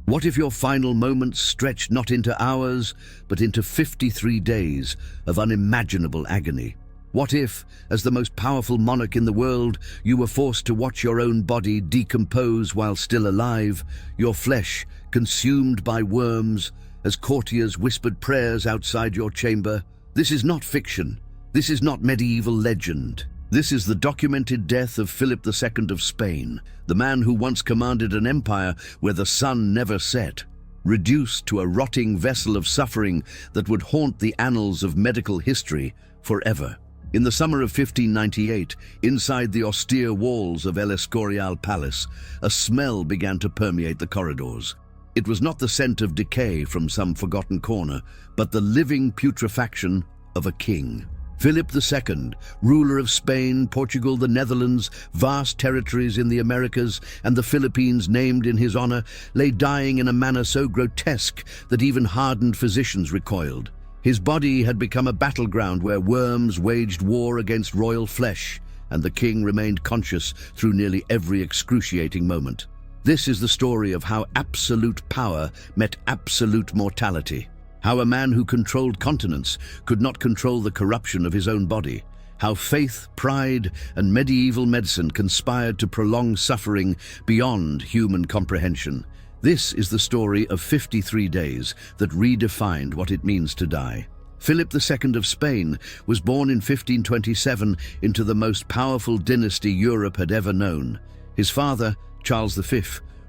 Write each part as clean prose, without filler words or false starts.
What if your final moments stretched not into hours, but into 53 days of unimaginable agony? What if, as the most powerful monarch in the world, you were forced to watch your own body decompose while still alive, your flesh consumed by worms, as courtiers whispered prayers outside your chamber? This is not fiction. This is not medieval legend. This is the documented death of Philip II of Spain, the man who once commanded an empire where the sun never set, reduced to a rotting vessel of suffering that would haunt the annals of medical history forever. In the summer of 1598, inside the austere walls of El Escorial Palace, a smell began to permeate the corridors. It was not the scent of decay from some forgotten corner, but the living putrefaction of a king. Philip II, ruler of Spain, Portugal, the Netherlands, vast territories in the Americas, and the Philippines named in his honor, lay dying in a manner so grotesque that even hardened physicians recoiled. His body had become a battleground where worms waged war against royal flesh, and the king remained conscious through nearly every excruciating moment. This is the story of how absolute power met absolute mortality. How a man who controlled continents could not control the corruption of his own body. How faith, pride, and medieval medicine conspired to prolong suffering beyond human comprehension. This is the story of 53 days that redefined what it means to die. Philip II of Spain was born in 1527 into the most powerful dynasty Europe had ever known. His father, Charles V,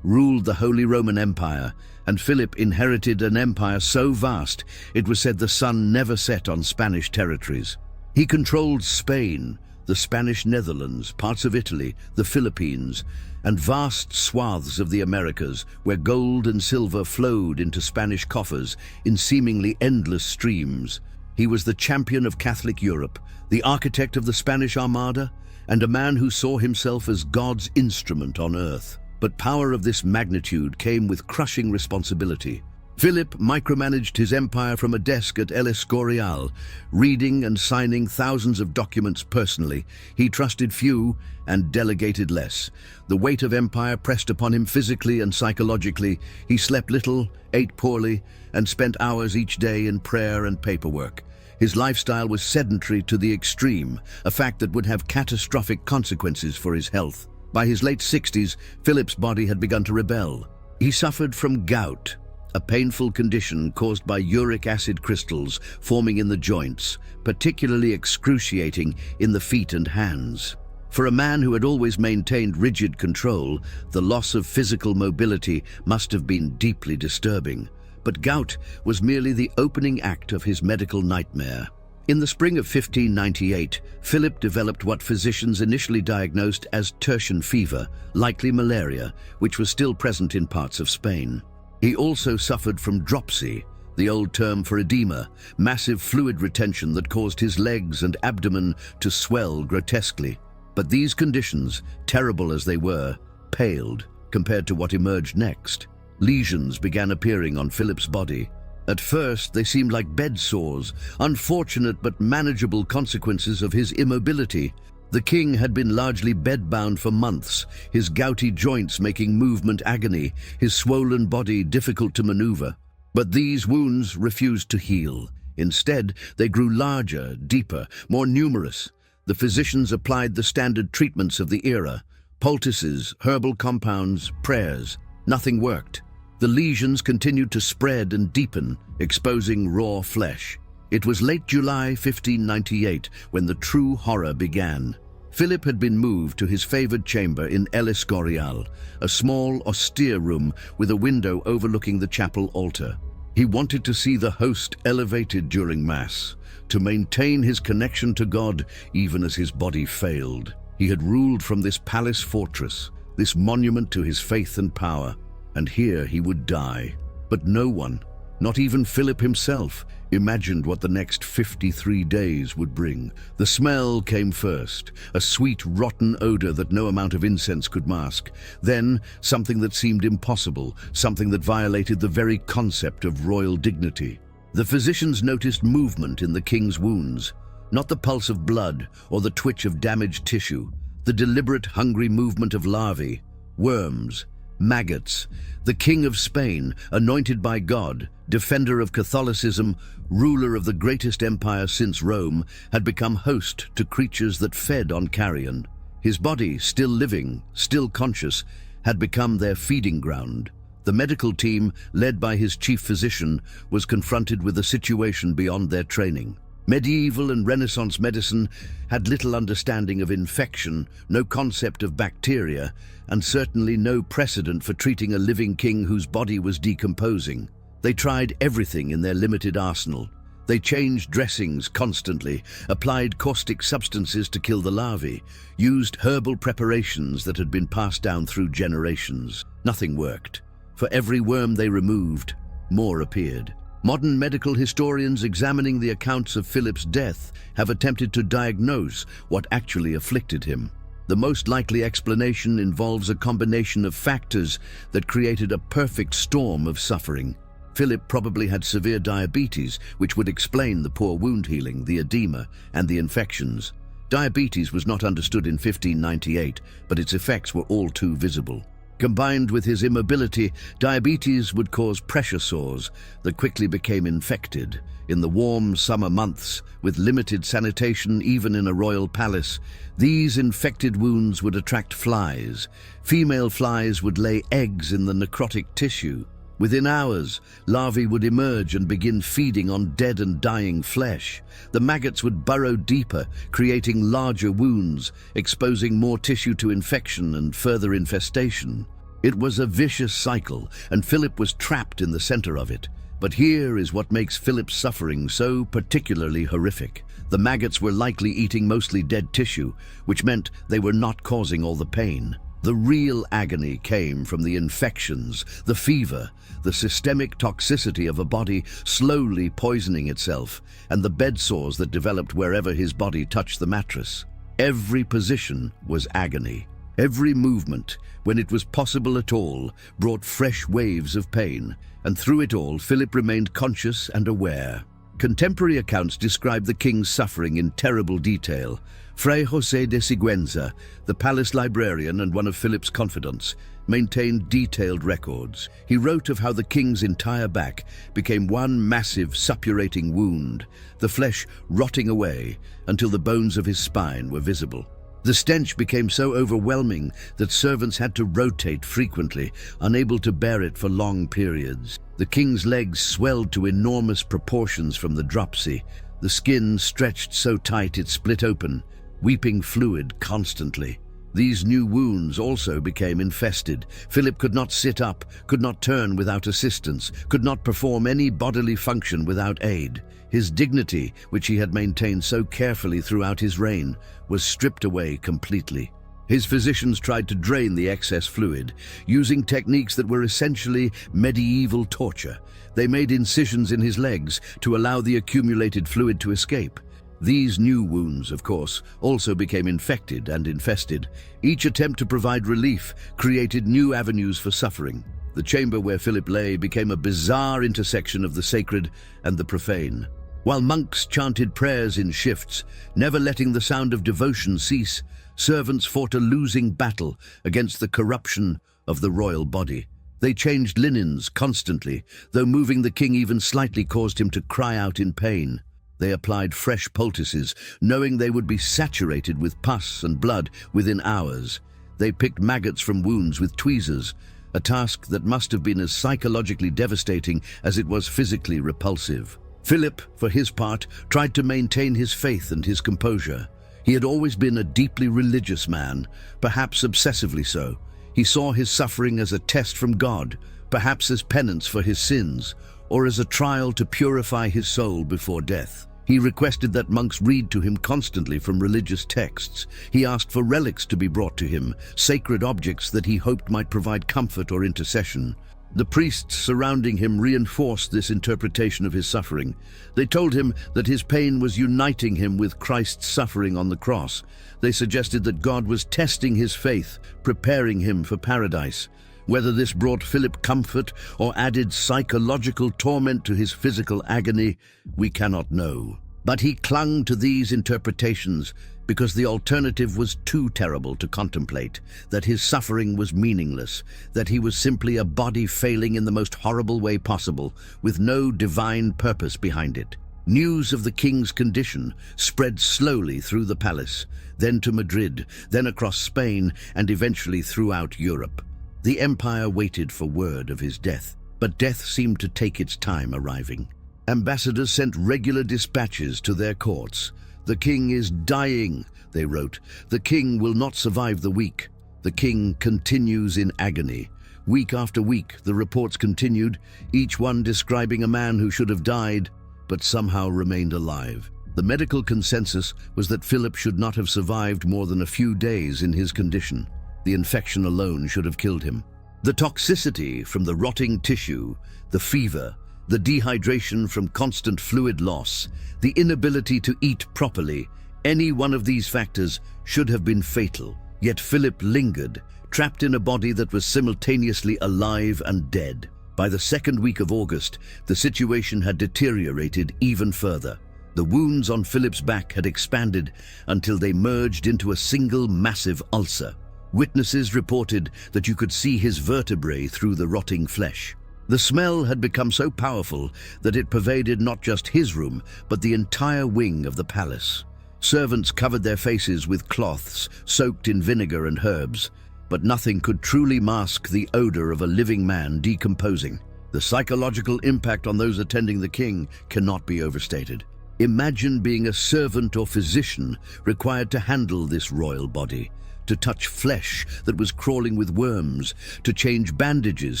ruled the Holy Roman Empire, and Philip inherited an empire so vast it was said the sun never set on Spanish territories. He controlled Spain, the Spanish Netherlands, parts of Italy, the Philippines, and vast swaths of the Americas where gold and silver flowed into Spanish coffers in seemingly endless streams. He was the champion of Catholic Europe, the architect of the Spanish Armada, and a man who saw himself as God's instrument on earth. But power of this magnitude came with crushing responsibility. Philip micromanaged his empire from a desk at El Escorial, reading and signing thousands of documents personally. He trusted few and delegated less. The weight of empire pressed upon him physically and psychologically. He slept little, ate poorly, and spent hours each day in prayer and paperwork. His lifestyle was sedentary to the extreme, a fact that would have catastrophic consequences for his health. By his late 60s, Philip's body had begun to rebel. He suffered from gout, a painful condition caused by uric acid crystals forming in the joints, particularly excruciating in the feet and hands. For a man who had always maintained rigid control, the loss of physical mobility must have been deeply disturbing. But gout was merely the opening act of his medical nightmare. In the spring of 1598, Philip developed what physicians initially diagnosed as tertian fever, likely malaria, which was still present in parts of Spain. He also suffered from dropsy, the old term for edema, massive fluid retention that caused his legs and abdomen to swell grotesquely. But these conditions, terrible as they were, paled compared to what emerged next. Lesions began appearing on Philip's body. At first, they seemed like bed sores, unfortunate but manageable consequences of his immobility. The king had been largely bedbound for months, his gouty joints making movement agony, his swollen body difficult to maneuver. But these wounds refused to heal. Instead, they grew larger, deeper, more numerous. The physicians applied the standard treatments of the era: poultices, herbal compounds, prayers. Nothing worked. The lesions continued to spread and deepen, exposing raw flesh. It was late July 1598 when the true horror began. Philip had been moved to his favored chamber in El Escorial, a small, austere room with a window overlooking the chapel altar. He wanted to see the host elevated during Mass, to maintain his connection to God even as his body failed. He had ruled from this palace fortress, this monument to his faith and power, and here he would die. But no one, not even Philip himself, imagined what the next 53 days would bring. The smell came first, a sweet, rotten odor that no amount of incense could mask. Then, something that seemed impossible, something that violated the very concept of royal dignity. The physicians noticed movement in the king's wounds, not the pulse of blood or the twitch of damaged tissue, the deliberate, hungry movement of larvae, worms, Maggots, the king of Spain, anointed by God, defender of Catholicism, ruler of the greatest empire since Rome, had become host to creatures that fed on carrion. His body, still living, still conscious, had become their feeding ground. The medical team, led by his chief physician, was confronted with a situation beyond their training. Medieval and Renaissance medicine had little understanding of infection, no concept of bacteria, and certainly no precedent for treating a living king whose body was decomposing. They tried everything in their limited arsenal. They changed dressings constantly, applied caustic substances to kill the larvae, used herbal preparations that had been passed down through generations. Nothing worked. For every worm they removed, more appeared. Modern medical historians examining the accounts of Philip's death have attempted to diagnose what actually afflicted him. The most likely explanation involves a combination of factors that created a perfect storm of suffering. Philip probably had severe diabetes, which would explain the poor wound healing, the edema, and the infections. Diabetes was not understood in 1598, but its effects were all too visible. Combined with his immobility, diabetes would cause pressure sores that quickly became infected. In the warm summer months, with limited sanitation even in a royal palace, these infected wounds would attract flies. Female flies would lay eggs in the necrotic tissue. Within hours, larvae would emerge and begin feeding on dead and dying flesh. The maggots would burrow deeper, creating larger wounds, exposing more tissue to infection and further infestation. It was a vicious cycle, and Philip was trapped in the center of it. But here is what makes Philip's suffering so particularly horrific. The maggots were likely eating mostly dead tissue, which meant they were not causing all the pain. The real agony came from the infections, the fever, the systemic toxicity of a body slowly poisoning itself, and the bed sores that developed wherever his body touched the mattress. Every position was agony. Every movement, when it was possible at all, brought fresh waves of pain, and through it all Philip remained conscious and aware. Contemporary accounts describe the king's suffering in terrible detail. Fray José de Sigüenza, the palace librarian and one of Philip's confidants, maintained detailed records. He wrote of how the king's entire back became one massive suppurating wound, the flesh rotting away until the bones of his spine were visible. The stench became so overwhelming that servants had to rotate frequently, unable to bear it for long periods. The king's legs swelled to enormous proportions from the dropsy. The skin stretched so tight it split open, weeping fluid constantly. These new wounds also became infested. Philip could not sit up, could not turn without assistance, could not perform any bodily function without aid. His dignity, which he had maintained so carefully throughout his reign, was stripped away completely. His physicians tried to drain the excess fluid, using techniques that were essentially medieval torture. They made incisions in his legs to allow the accumulated fluid to escape. These new wounds, of course, also became infected and infested. Each attempt to provide relief created new avenues for suffering. The chamber where Philip lay became a bizarre intersection of the sacred and the profane. While monks chanted prayers in shifts, never letting the sound of devotion cease, servants fought a losing battle against the corruption of the royal body. They changed linens constantly, though moving the king even slightly caused him to cry out in pain. They applied fresh poultices, knowing they would be saturated with pus and blood within hours. They picked maggots from wounds with tweezers, a task that must have been as psychologically devastating as it was physically repulsive. Philip, for his part, tried to maintain his faith and his composure. He had always been a deeply religious man, perhaps obsessively so. He saw his suffering as a test from God, perhaps as penance for his sins, or as a trial to purify his soul before death. He requested that monks read to him constantly from religious texts. He asked for relics to be brought to him, sacred objects that he hoped might provide comfort or intercession. The priests surrounding him reinforced this interpretation of his suffering. They told him that his pain was uniting him with Christ's suffering on the cross. They suggested that God was testing his faith, preparing him for paradise. Whether this brought Philip comfort or added psychological torment to his physical agony, we cannot know. But he clung to these interpretations because the alternative was too terrible to contemplate, that his suffering was meaningless, that he was simply a body failing in the most horrible way possible, with no divine purpose behind it. News of the king's condition spread slowly through the palace, then to Madrid, then across Spain, and eventually throughout Europe. The empire waited for word of his death, but death seemed to take its time arriving. Ambassadors sent regular dispatches to their courts. "The king is dying," they wrote. "The king will not survive the week. The king continues in agony." Week after week, the reports continued, each one describing a man who should have died, but somehow remained alive. The medical consensus was that Philip should not have survived more than a few days in his condition. The infection alone should have killed him. The toxicity from the rotting tissue, the fever, the dehydration from constant fluid loss, the inability to eat properly, any one of these factors should have been fatal. Yet Philip lingered, trapped in a body that was simultaneously alive and dead. By the second week of August, the situation had deteriorated even further. The wounds on Philip's back had expanded until they merged into a single massive ulcer. Witnesses reported that you could see his vertebrae through the rotting flesh. The smell had become so powerful that it pervaded not just his room, but the entire wing of the palace. Servants covered their faces with cloths soaked in vinegar and herbs, but nothing could truly mask the odor of a living man decomposing. The psychological impact on those attending the king cannot be overstated. Imagine being a servant or physician required to handle this royal body, to touch flesh that was crawling with worms, to change bandages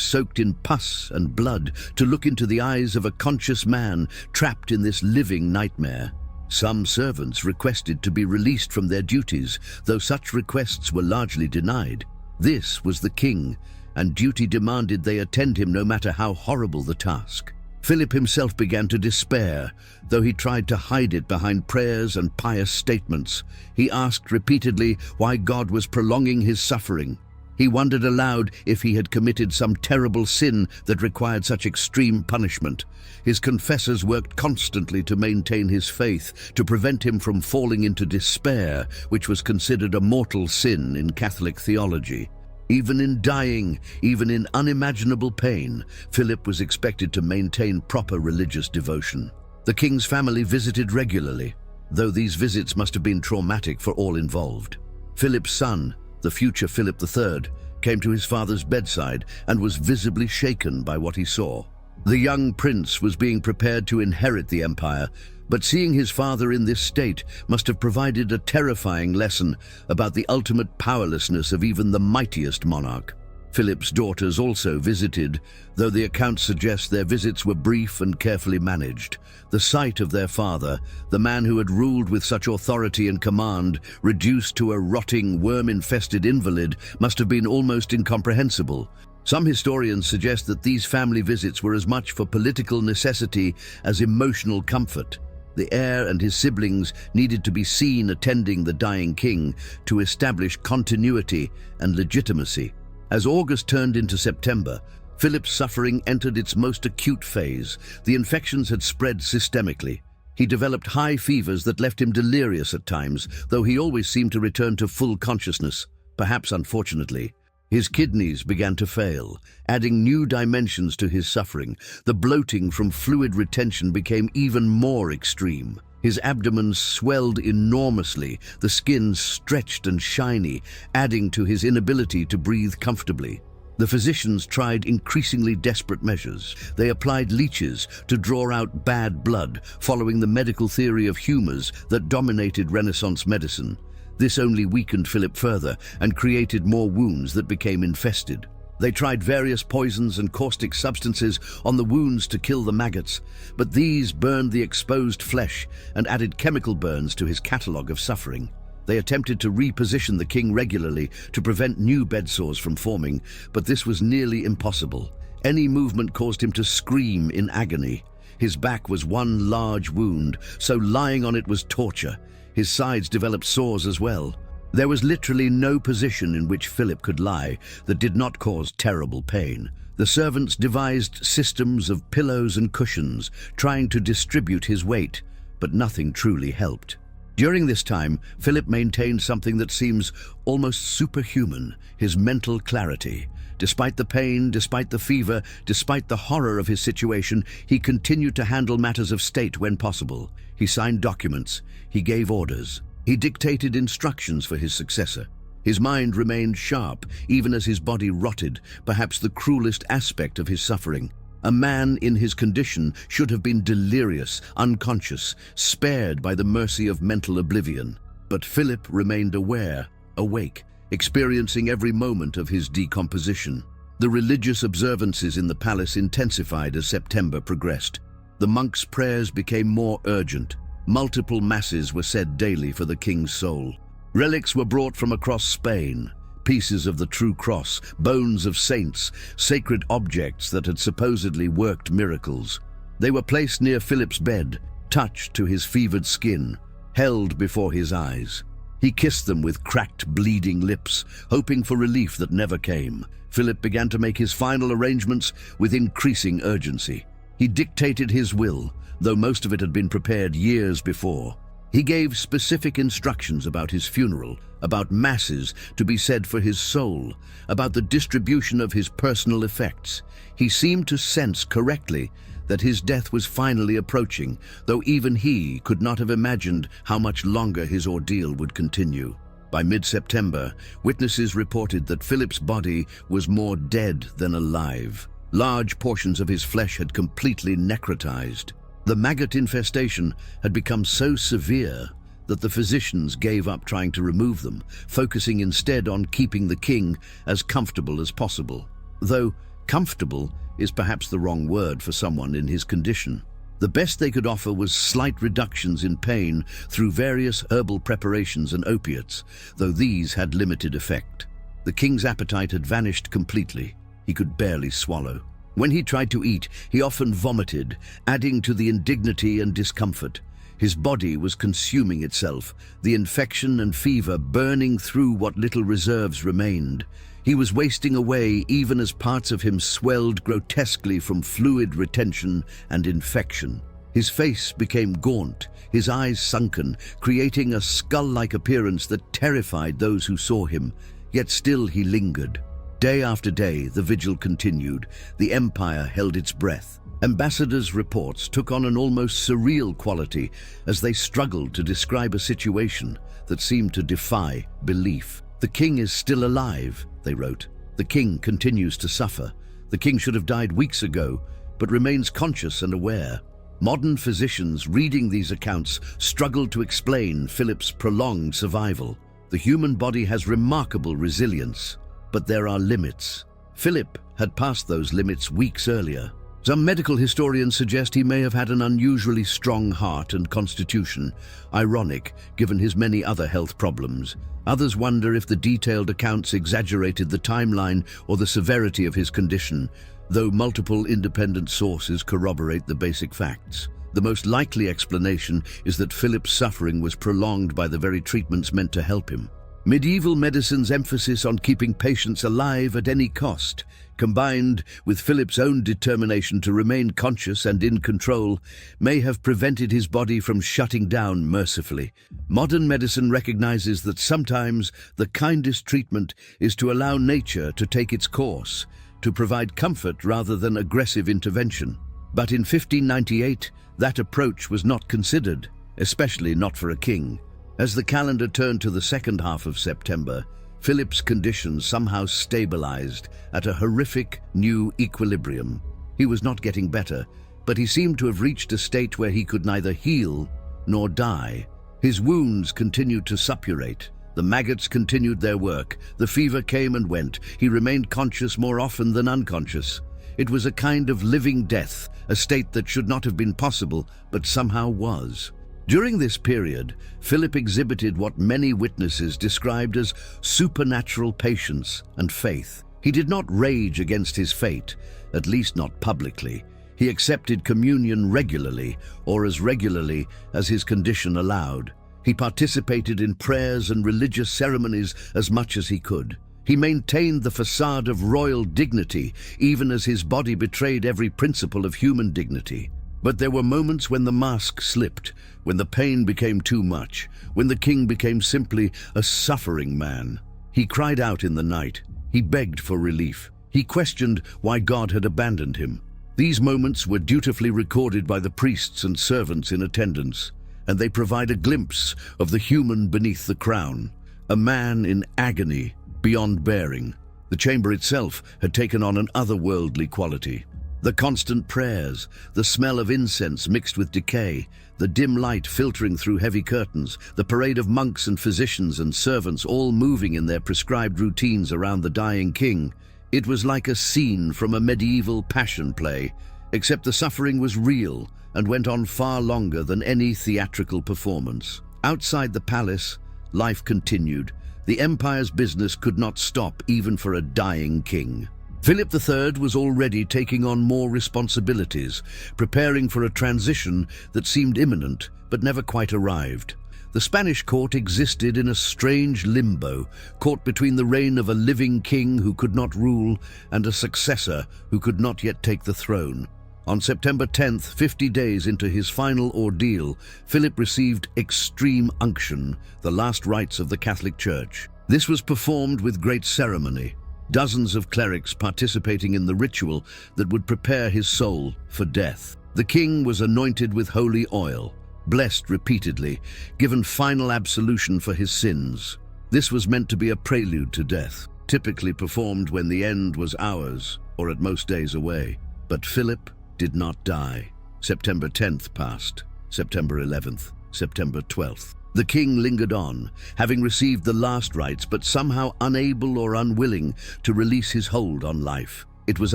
soaked in pus and blood, to look into the eyes of a conscious man trapped in this living nightmare. Some servants requested to be released from their duties, though such requests were largely denied. This was the king, and duty demanded they attend him no matter how horrible the task. Philip himself began to despair, though he tried to hide it behind prayers and pious statements. He asked repeatedly why God was prolonging his suffering. He wondered aloud if he had committed some terrible sin that required such extreme punishment. His confessors worked constantly to maintain his faith, to prevent him from falling into despair, which was considered a mortal sin in Catholic theology. Even in dying, even in unimaginable pain, Philip was expected to maintain proper religious devotion. The king's family visited regularly, though these visits must have been traumatic for all involved. Philip's son, the future Philip III, came to his father's bedside and was visibly shaken by what he saw. The young prince was being prepared to inherit the empire, but seeing his father in this state must have provided a terrifying lesson about the ultimate powerlessness of even the mightiest monarch. Philip's daughters also visited, though the accounts suggest their visits were brief and carefully managed. The sight of their father, the man who had ruled with such authority and command, reduced to a rotting, worm-infested invalid, must have been almost incomprehensible. Some historians suggest that these family visits were as much for political necessity as emotional comfort. The heir and his siblings needed to be seen attending the dying king to establish continuity and legitimacy. As August turned into September, Philip's suffering entered its most acute phase. The infections had spread systemically. He developed high fevers that left him delirious at times, though he always seemed to return to full consciousness, perhaps unfortunately. His kidneys began to fail, adding new dimensions to his suffering. The bloating from fluid retention became even more extreme. His abdomen swelled enormously, the skin stretched and shiny, adding to his inability to breathe comfortably. The physicians tried increasingly desperate measures. They applied leeches to draw out bad blood, following the medical theory of humors that dominated Renaissance medicine. This only weakened Philip further and created more wounds that became infested. They tried various poisons and caustic substances on the wounds to kill the maggots, but these burned the exposed flesh and added chemical burns to his catalogue of suffering. They attempted to reposition the king regularly to prevent new bed sores from forming, but this was nearly impossible. Any movement caused him to scream in agony. His back was one large wound, so lying on it was torture. His sides developed sores as well. There was literally no position in which Philip could lie that did not cause terrible pain. The servants devised systems of pillows and cushions, trying to distribute his weight, but nothing truly helped. During this time, Philip maintained something that seems almost superhuman: his mental clarity. Despite the pain, despite the fever, despite the horror of his situation, he continued to handle matters of state when possible. He signed documents, he gave orders, he dictated instructions for his successor. His mind remained sharp, even as his body rotted, perhaps the cruelest aspect of his suffering. A man in his condition should have been delirious, unconscious, spared by the mercy of mental oblivion. But Philip remained aware, awake, experiencing every moment of his decomposition. The religious observances in the palace intensified as September progressed. The monks' prayers became more urgent. Multiple masses were said daily for the king's soul. Relics were brought from across Spain: pieces of the true cross, bones of saints, sacred objects that had supposedly worked miracles. They were placed near Philip's bed, touched to his fevered skin, held before his eyes. He kissed them with cracked, bleeding lips, hoping for relief that never came. Philip began to make his final arrangements with increasing urgency. He dictated his will, though most of it had been prepared years before. He gave specific instructions about his funeral, about masses to be said for his soul, about the distribution of his personal effects. He seemed to sense correctly that his death was finally approaching, though even he could not have imagined how much longer his ordeal would continue. By mid-September, witnesses reported that Philip's body was more dead than alive. Large portions of his flesh had completely necrotized. The maggot infestation had become so severe that the physicians gave up trying to remove them, focusing instead on keeping the king as comfortable as possible. Though comfortable is perhaps the wrong word for someone in his condition. The best they could offer was slight reductions in pain through various herbal preparations and opiates, though these had limited effect. The king's appetite had vanished completely. He could barely swallow. When he tried to eat, he often vomited, adding to the indignity and discomfort. His body was consuming itself, the infection and fever burning through what little reserves remained. He was wasting away even as parts of him swelled grotesquely from fluid retention and infection. His face became gaunt, his eyes sunken, creating a skull-like appearance that terrified those who saw him. Yet still he lingered. Day after day, the vigil continued. The empire held its breath. Ambassadors' reports took on an almost surreal quality as they struggled to describe a situation that seemed to defy belief. "The king is still alive," they wrote. "The king continues to suffer. The king should have died weeks ago, but remains conscious and aware." Modern physicians reading these accounts struggled to explain Philip's prolonged survival. The human body has remarkable resilience, but there are limits. Philip had passed those limits weeks earlier. Some medical historians suggest he may have had an unusually strong heart and constitution, ironic given his many other health problems. Others wonder if the detailed accounts exaggerated the timeline or the severity of his condition, though multiple independent sources corroborate the basic facts. The most likely explanation is that Philip's suffering was prolonged by the very treatments meant to help him. Medieval medicine's emphasis on keeping patients alive at any cost, combined with Philip's own determination to remain conscious and in control, may have prevented his body from shutting down mercifully. Modern medicine recognizes that sometimes the kindest treatment is to allow nature to take its course, to provide comfort rather than aggressive intervention. But in 1598, that approach was not considered, especially not for a king. As the calendar turned to the second half of September, Philip's condition somehow stabilized at a horrific new equilibrium. He was not getting better, but he seemed to have reached a state where he could neither heal nor die. His wounds continued to suppurate. The maggots continued their work. The fever came and went. He remained conscious more often than unconscious. It was a kind of living death, a state that should not have been possible, but somehow was. During this period, Philip exhibited what many witnesses described as supernatural patience and faith. He did not rage against his fate, at least not publicly. He accepted communion regularly, or as regularly as his condition allowed. He participated in prayers and religious ceremonies as much as he could. He maintained the facade of royal dignity, even as his body betrayed every principle of human dignity. But there were moments when the mask slipped, when the pain became too much, when the king became simply a suffering man. He cried out in the night. He begged for relief. He questioned why God had abandoned him. These moments were dutifully recorded by the priests and servants in attendance, and they provide a glimpse of the human beneath the crown, a man in agony beyond bearing. The chamber itself had taken on an otherworldly quality. The constant prayers, the smell of incense mixed with decay, the dim light filtering through heavy curtains, the parade of monks and physicians and servants all moving in their prescribed routines around the dying king. It was like a scene from a medieval passion play, except the suffering was real and went on far longer than any theatrical performance. Outside the palace, life continued. The empire's business could not stop even for a dying king. Philip III was already taking on more responsibilities, preparing for a transition that seemed imminent but never quite arrived. The Spanish court existed in a strange limbo, caught between the reign of a living king who could not rule and a successor who could not yet take the throne. On September 10th, 50 days into his final ordeal, Philip received extreme unction, the last rites of the Catholic Church. This was performed with great ceremony, dozens of clerics participating in the ritual that would prepare his soul for death. The king was anointed with holy oil, blessed repeatedly, given final absolution for his sins. This was meant to be a prelude to death, typically performed when the end was hours, or at most days away. But Philip did not die. September 10th passed, September 11th, September 12th. The king lingered on, having received the last rites, but somehow unable or unwilling to release his hold on life. It was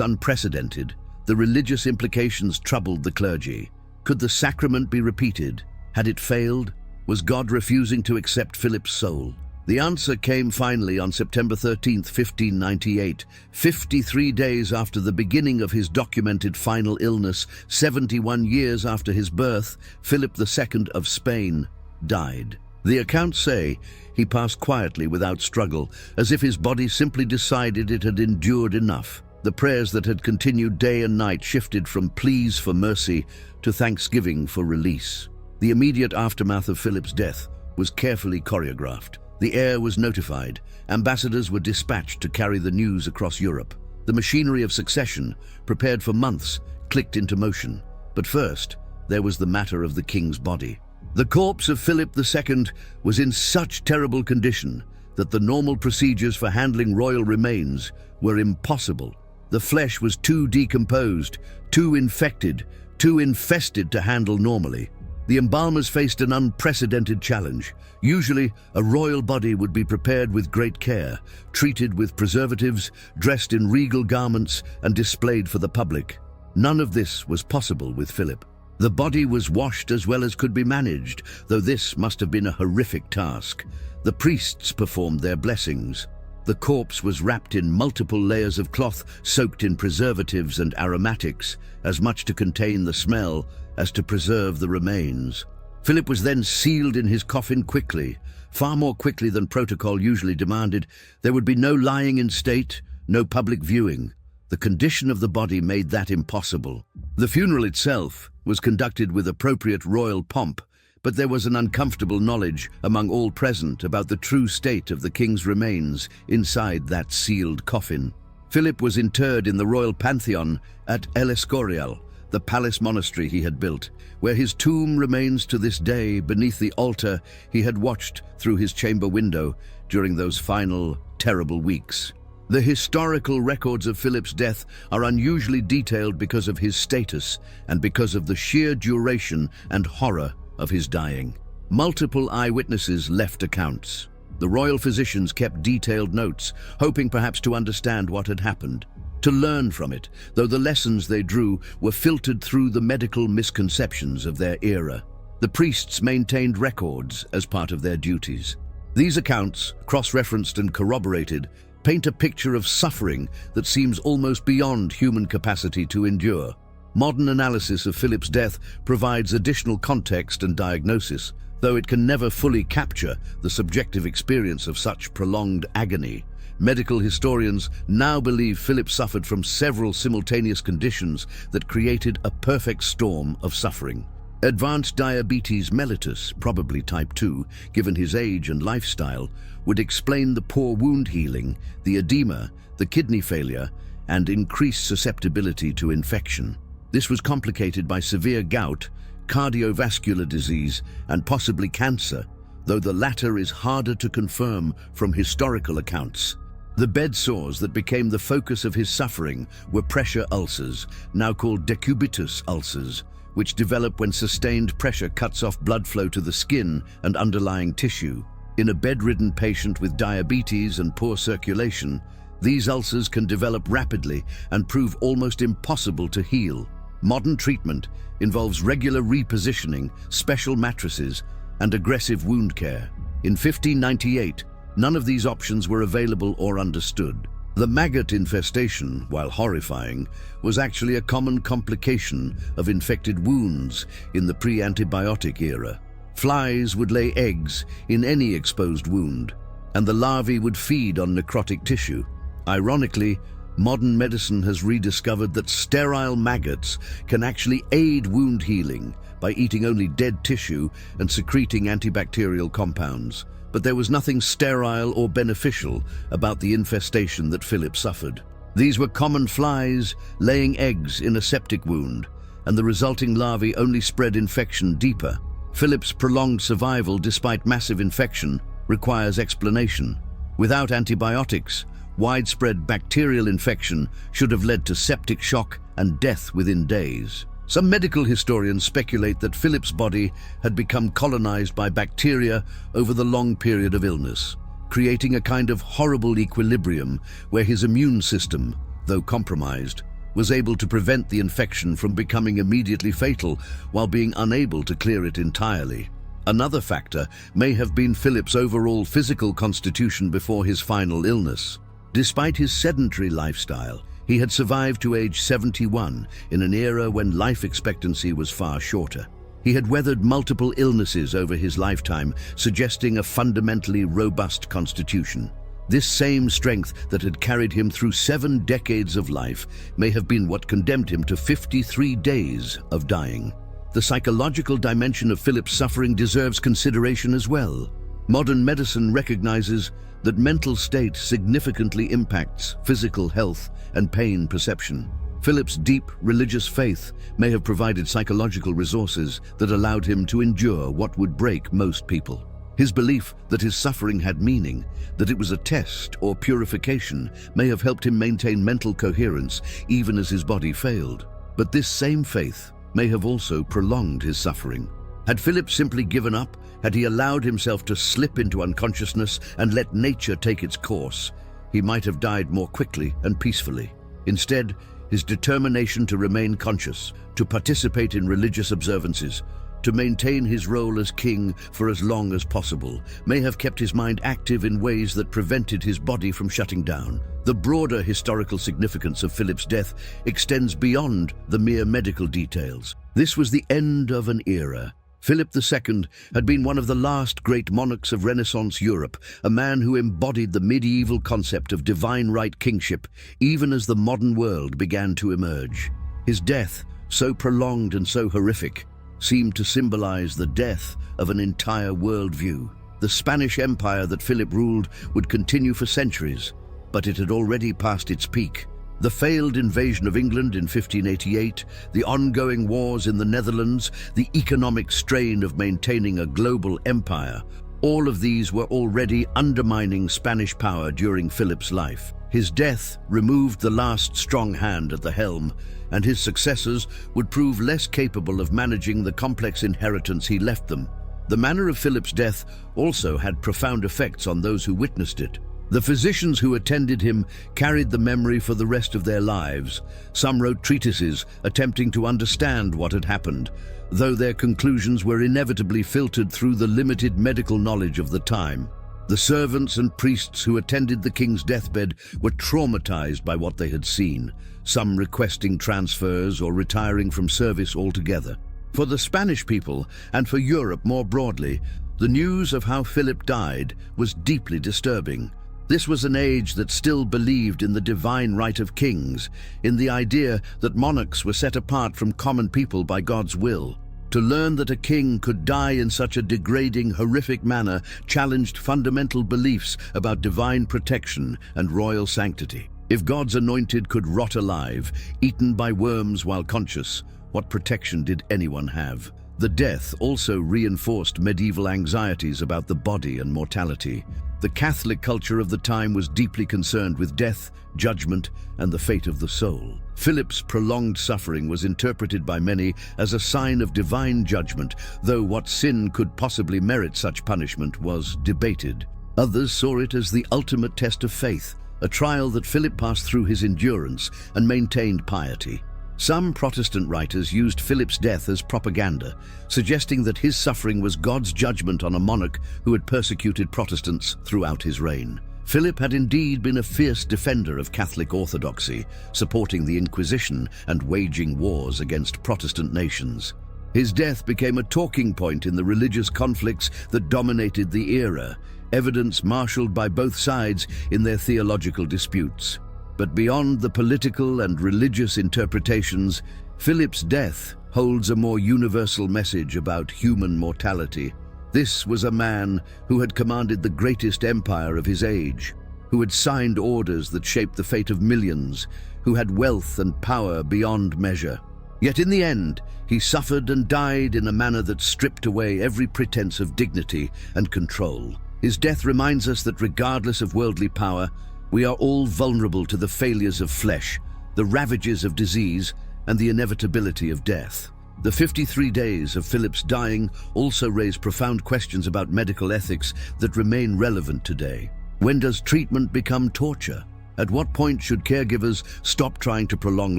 unprecedented. The religious implications troubled the clergy. Could the sacrament be repeated? Had it failed? Was God refusing to accept Philip's soul? The answer came finally on September 13th, 1598, 53 days after the beginning of his documented final illness, 71 years after his birth. Philip II of Spain died. The accounts say he passed quietly without struggle, as if his body simply decided it had endured enough. The prayers that had continued day and night shifted from pleas for mercy to thanksgiving for release. The immediate aftermath of Philip's death was carefully choreographed. The heir was notified. Ambassadors were dispatched to carry the news across Europe. The machinery of succession, prepared for months, clicked into motion. But first, there was the matter of the king's body. The corpse of Philip II was in such terrible condition that the normal procedures for handling royal remains were impossible. The flesh was too decomposed, too infected, too infested to handle normally. The embalmers faced an unprecedented challenge. Usually, a royal body would be prepared with great care, treated with preservatives, dressed in regal garments, and displayed for the public. None of this was possible with Philip. The body was washed as well as could be managed, though this must have been a horrific task. The priests performed their blessings. The corpse was wrapped in multiple layers of cloth soaked in preservatives and aromatics, as much to contain the smell as to preserve the remains. Philip was then sealed in his coffin quickly, far more quickly than protocol usually demanded. There would be no lying in state, no public viewing. The condition of the body made that impossible. The funeral itself was conducted with appropriate royal pomp, but there was an uncomfortable knowledge among all present about the true state of the king's remains inside that sealed coffin. Philip was interred in the royal pantheon at El Escorial, the palace monastery he had built, where his tomb remains to this day beneath the altar he had watched through his chamber window during those final, terrible weeks. The historical records of Philip's death are unusually detailed because of his status and because of the sheer duration and horror of his dying. Multiple eyewitnesses left accounts. The royal physicians kept detailed notes, hoping perhaps to understand what had happened, to learn from it, though the lessons they drew were filtered through the medical misconceptions of their era. The priests maintained records as part of their duties. These accounts, cross-referenced and corroborated, paint a picture of suffering that seems almost beyond human capacity to endure. Modern analysis of Philip's death provides additional context and diagnosis, though it can never fully capture the subjective experience of such prolonged agony. Medical historians now believe Philip suffered from several simultaneous conditions that created a perfect storm of suffering. Advanced diabetes mellitus, probably type 2, given his age and lifestyle, would explain the poor wound healing, the edema, the kidney failure, and increased susceptibility to infection. This was complicated by severe gout, cardiovascular disease, and possibly cancer, though the latter is harder to confirm from historical accounts. The bed sores that became the focus of his suffering were pressure ulcers, now called decubitus ulcers, which develop when sustained pressure cuts off blood flow to the skin and underlying tissue. In a bedridden patient with diabetes and poor circulation, these ulcers can develop rapidly and prove almost impossible to heal. Modern treatment involves regular repositioning, special mattresses, and aggressive wound care. In 1598, none of these options were available or understood. The maggot infestation, while horrifying, was actually a common complication of infected wounds in the pre-antibiotic era. Flies would lay eggs in any exposed wound, and the larvae would feed on necrotic tissue. Ironically, modern medicine has rediscovered that sterile maggots can actually aid wound healing by eating only dead tissue and secreting antibacterial compounds. But there was nothing sterile or beneficial about the infestation that Philip suffered. These were common flies laying eggs in a septic wound, and the resulting larvae only spread infection deeper. Philip's prolonged survival despite massive infection requires explanation. Without antibiotics, widespread bacterial infection should have led to septic shock and death within days. Some medical historians speculate that Philip's body had become colonized by bacteria over the long period of illness, creating a kind of horrible equilibrium where his immune system, though compromised, was able to prevent the infection from becoming immediately fatal while being unable to clear it entirely. Another factor may have been Philip's overall physical constitution before his final illness. Despite his sedentary lifestyle, he had survived to age 71 in an era when life expectancy was far shorter. He had weathered multiple illnesses over his lifetime, suggesting a fundamentally robust constitution. This same strength that had carried him through 7 decades of life may have been what condemned him to 53 days of dying. The psychological dimension of Philip's suffering deserves consideration as well. Modern medicine recognizes that mental state significantly impacts physical health and pain perception. Philip's deep religious faith may have provided psychological resources that allowed him to endure what would break most people. His belief that his suffering had meaning, that it was a test or purification, may have helped him maintain mental coherence even as his body failed. But this same faith may have also prolonged his suffering. Had Philip simply given up, had he allowed himself to slip into unconsciousness and let nature take its course, he might have died more quickly and peacefully. Instead, his determination to remain conscious, to participate in religious observances, to maintain his role as king for as long as possible, may have kept his mind active in ways that prevented his body from shutting down. The broader historical significance of Philip's death extends beyond the mere medical details. This was the end of an era. Philip II had been one of the last great monarchs of Renaissance Europe, a man who embodied the medieval concept of divine right kingship, even as the modern world began to emerge. His death, so prolonged and so horrific, seemed to symbolize the death of an entire worldview. The Spanish Empire that Philip ruled would continue for centuries, but it had already passed its peak. The failed invasion of England in 1588, the ongoing wars in the Netherlands, the economic strain of maintaining a global empire, all of these were already undermining Spanish power during Philip's life. His death removed the last strong hand at the helm, and his successors would prove less capable of managing the complex inheritance he left them. The manner of Philip's death also had profound effects on those who witnessed it. The physicians who attended him carried the memory for the rest of their lives. Some wrote treatises attempting to understand what had happened, though their conclusions were inevitably filtered through the limited medical knowledge of the time. The servants and priests who attended the king's deathbed were traumatized by what they had seen, some requesting transfers or retiring from service altogether. For the Spanish people, and for Europe more broadly, the news of how Philip died was deeply disturbing. This was an age that still believed in the divine right of kings, in the idea that monarchs were set apart from common people by God's will. To learn that a king could die in such a degrading, horrific manner challenged fundamental beliefs about divine protection and royal sanctity. If God's anointed could rot alive, eaten by worms while conscious, what protection did anyone have? The death also reinforced medieval anxieties about the body and mortality. The Catholic culture of the time was deeply concerned with death, judgment, and the fate of the soul. Philip's prolonged suffering was interpreted by many as a sign of divine judgment, though what sin could possibly merit such punishment was debated. Others saw it as the ultimate test of faith, a trial that Philip passed through his endurance and maintained piety. Some Protestant writers used Philip's death as propaganda, suggesting that his suffering was God's judgment on a monarch who had persecuted Protestants throughout his reign. Philip had indeed been a fierce defender of Catholic orthodoxy, supporting the Inquisition and waging wars against Protestant nations. His death became a talking point in the religious conflicts that dominated the era, evidence marshaled by both sides in their theological disputes. But beyond the political and religious interpretations, Philip's death holds a more universal message about human mortality. This was a man who had commanded the greatest empire of his age, who had signed orders that shaped the fate of millions, who had wealth and power beyond measure. Yet in the end, he suffered and died in a manner that stripped away every pretense of dignity and control. His death reminds us that regardless of worldly power, we are all vulnerable to the failures of flesh, the ravages of disease, and the inevitability of death. The 53 days of Philip's dying also raise profound questions about medical ethics that remain relevant today. When does treatment become torture? At what point should caregivers stop trying to prolong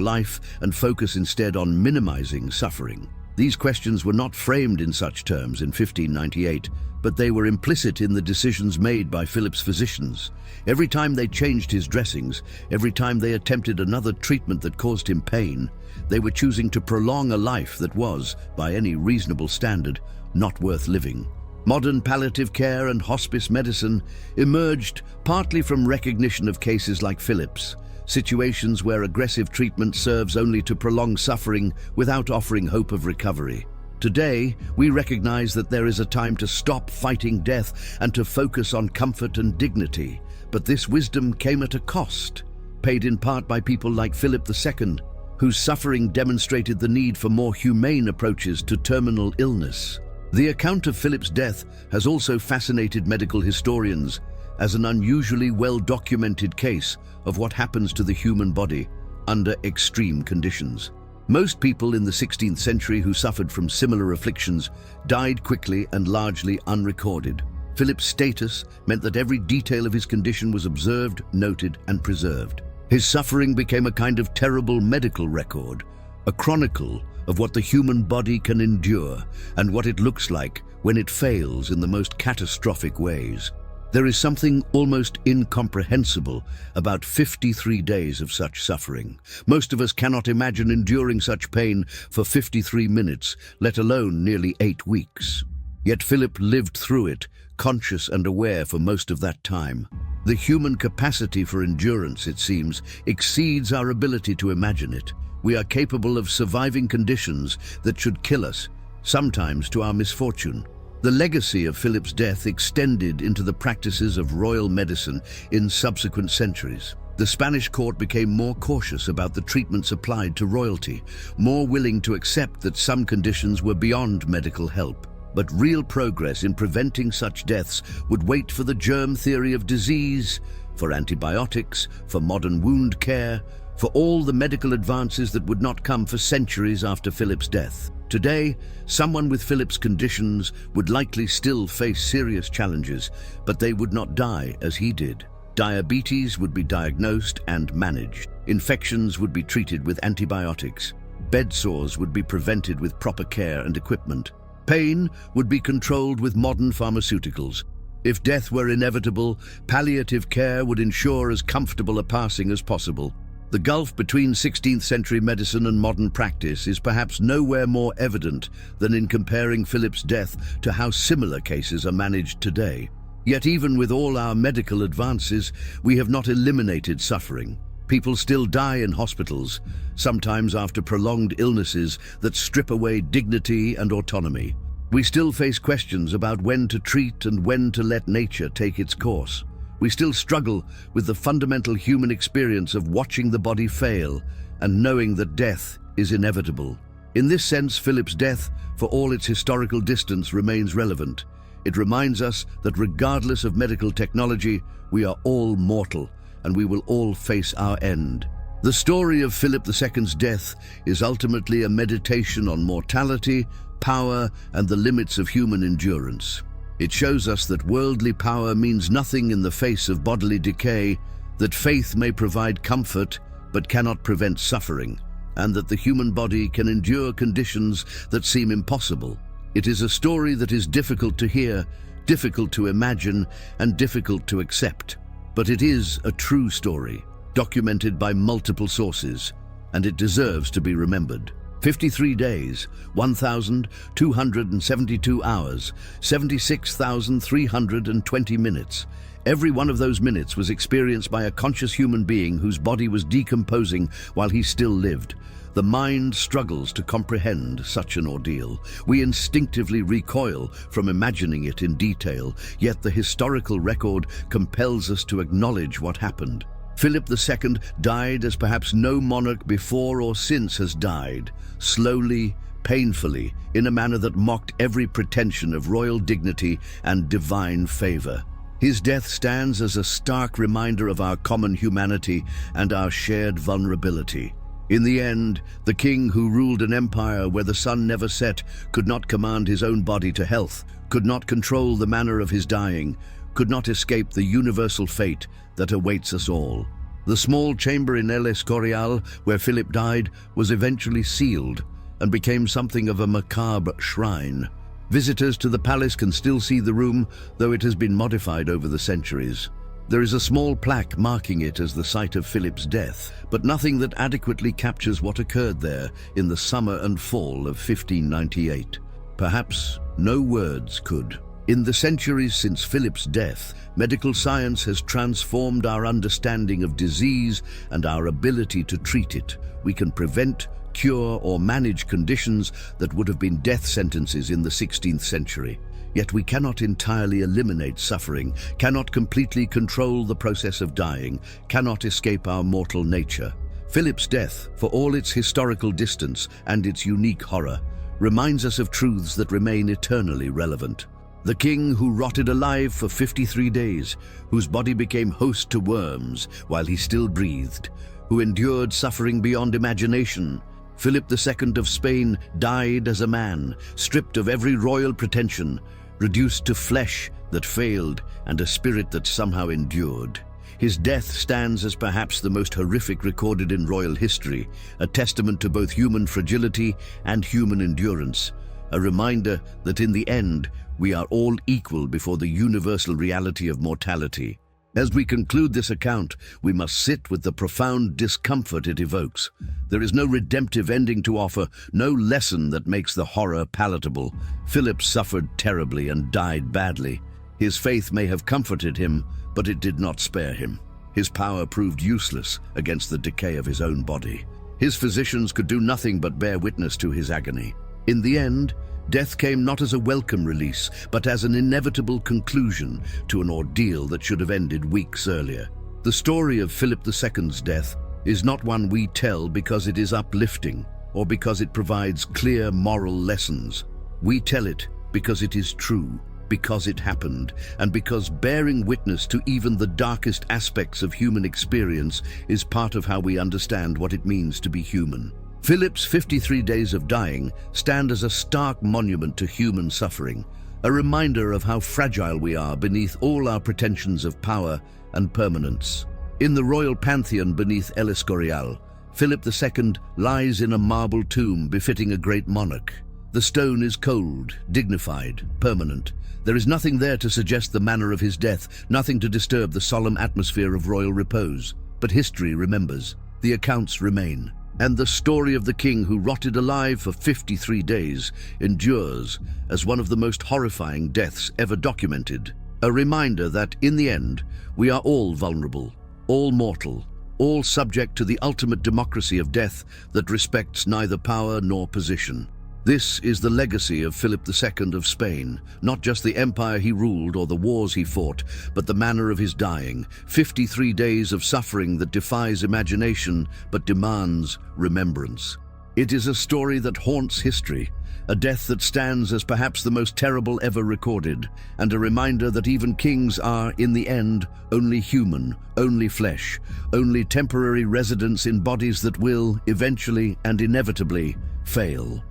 life and focus instead on minimizing suffering? These questions were not framed in such terms in 1598, but they were implicit in the decisions made by Philip's physicians. Every time they changed his dressings, every time they attempted another treatment that caused him pain, they were choosing to prolong a life that was, by any reasonable standard, not worth living. Modern palliative care and hospice medicine emerged partly from recognition of cases like Philip's, situations where aggressive treatment serves only to prolong suffering without offering hope of recovery. Today, we recognize that there is a time to stop fighting death and to focus on comfort and dignity. But this wisdom came at a cost, paid in part by people like Philip II, whose suffering demonstrated the need for more humane approaches to terminal illness. The account of Philip's death has also fascinated medical historians as an unusually well-documented case of what happens to the human body under extreme conditions. Most people in the 16th century who suffered from similar afflictions died quickly and largely unrecorded. Philip's status meant that every detail of his condition was observed, noted, and preserved. His suffering became a kind of terrible medical record, a chronicle of what the human body can endure and what it looks like when it fails in the most catastrophic ways. There is something almost incomprehensible about 53 days of such suffering. Most of us cannot imagine enduring such pain for 53 minutes, let alone nearly 8 weeks. Yet Philip lived through it, conscious and aware for most of that time. The human capacity for endurance, it seems, exceeds our ability to imagine it. We are capable of surviving conditions that should kill us, sometimes to our misfortune. The legacy of Philip's death extended into the practices of royal medicine in subsequent centuries. The Spanish court became more cautious about the treatments applied to royalty, more willing to accept that some conditions were beyond medical help. But real progress in preventing such deaths would wait for the germ theory of disease, for antibiotics, for modern wound care, for all the medical advances that would not come for centuries after Philip's death. Today, someone with Philip's conditions would likely still face serious challenges, but they would not die as he did. Diabetes would be diagnosed and managed. Infections would be treated with antibiotics. Bed sores would be prevented with proper care and equipment. Pain would be controlled with modern pharmaceuticals. If death were inevitable, palliative care would ensure as comfortable a passing as possible. The gulf between 16th century medicine and modern practice is perhaps nowhere more evident than in comparing Philip's death to how similar cases are managed today. Yet even with all our medical advances, we have not eliminated suffering. People still die in hospitals, sometimes after prolonged illnesses that strip away dignity and autonomy. We still face questions about when to treat and when to let nature take its course. We still struggle with the fundamental human experience of watching the body fail and knowing that death is inevitable. In this sense, Philip's death, for all its historical distance, remains relevant. It reminds us that regardless of medical technology, we are all mortal, and we will all face our end. The story of Philip II's death is ultimately a meditation on mortality, power, and the limits of human endurance. It shows us that worldly power means nothing in the face of bodily decay, that faith may provide comfort but cannot prevent suffering, and that the human body can endure conditions that seem impossible. It is a story that is difficult to hear, difficult to imagine, and difficult to accept. But it is a true story, documented by multiple sources, and it deserves to be remembered. 53 days, 1,272 hours, 76,320 minutes. Every one of those minutes was experienced by a conscious human being whose body was decomposing while he still lived. The mind struggles to comprehend such an ordeal. We instinctively recoil from imagining it in detail, yet the historical record compels us to acknowledge what happened. Philip II died as perhaps no monarch before or since has died, slowly, painfully, in a manner that mocked every pretension of royal dignity and divine favor. His death stands as a stark reminder of our common humanity and our shared vulnerability. In the end, the king who ruled an empire where the sun never set could not command his own body to health, could not control the manner of his dying, could not escape the universal fate that awaits us all. The small chamber in El Escorial, where Philip died, was eventually sealed and became something of a macabre shrine. Visitors to the palace can still see the room, though it has been modified over the centuries. There is a small plaque marking it as the site of Philip's death, but nothing that adequately captures what occurred there in the summer and fall of 1598. Perhaps no words could. In the centuries since Philip's death, medical science has transformed our understanding of disease and our ability to treat it. We can prevent, cure, or manage conditions that would have been death sentences in the 16th century. Yet we cannot entirely eliminate suffering, cannot completely control the process of dying, cannot escape our mortal nature. Philip's death, for all its historical distance and its unique horror, reminds us of truths that remain eternally relevant. The king who rotted alive for 53 days, whose body became host to worms while he still breathed, who endured suffering beyond imagination. Philip II of Spain died as a man, stripped of every royal pretension, reduced to flesh that failed and a spirit that somehow endured. His death stands as perhaps the most horrific recorded in royal history, a testament to both human fragility and human endurance, a reminder that in the end, we are all equal before the universal reality of mortality. As we conclude this account, we must sit with the profound discomfort it evokes. There is no redemptive ending to offer, no lesson that makes the horror palatable. Philip suffered terribly and died badly. His faith may have comforted him, but it did not spare him. His power proved useless against the decay of his own body. His physicians could do nothing but bear witness to his agony. In the end, death came not as a welcome release, but as an inevitable conclusion to an ordeal that should have ended weeks earlier. The story of Philip II's death is not one we tell because it is uplifting or because it provides clear moral lessons. We tell it because it is true, because it happened, and because bearing witness to even the darkest aspects of human experience is part of how we understand what it means to be human. Philip's 53 days of dying stand as a stark monument to human suffering, a reminder of how fragile we are beneath all our pretensions of power and permanence. In the royal pantheon beneath El Escorial, Philip II lies in a marble tomb befitting a great monarch. The stone is cold, dignified, permanent. There is nothing there to suggest the manner of his death, nothing to disturb the solemn atmosphere of royal repose. But history remembers, the accounts remain, and the story of the king who rotted alive for 53 days endures as one of the most horrifying deaths ever documented. A reminder that, in the end, we are all vulnerable, all mortal, all subject to the ultimate democracy of death that respects neither power nor position. This is the legacy of Philip II of Spain, not just the empire he ruled or the wars he fought, but the manner of his dying, 53 days of suffering that defies imagination but demands remembrance. It is a story that haunts history, a death that stands as perhaps the most terrible ever recorded, and a reminder that even kings are, in the end, only human, only flesh, only temporary residents in bodies that will, eventually and inevitably, fail.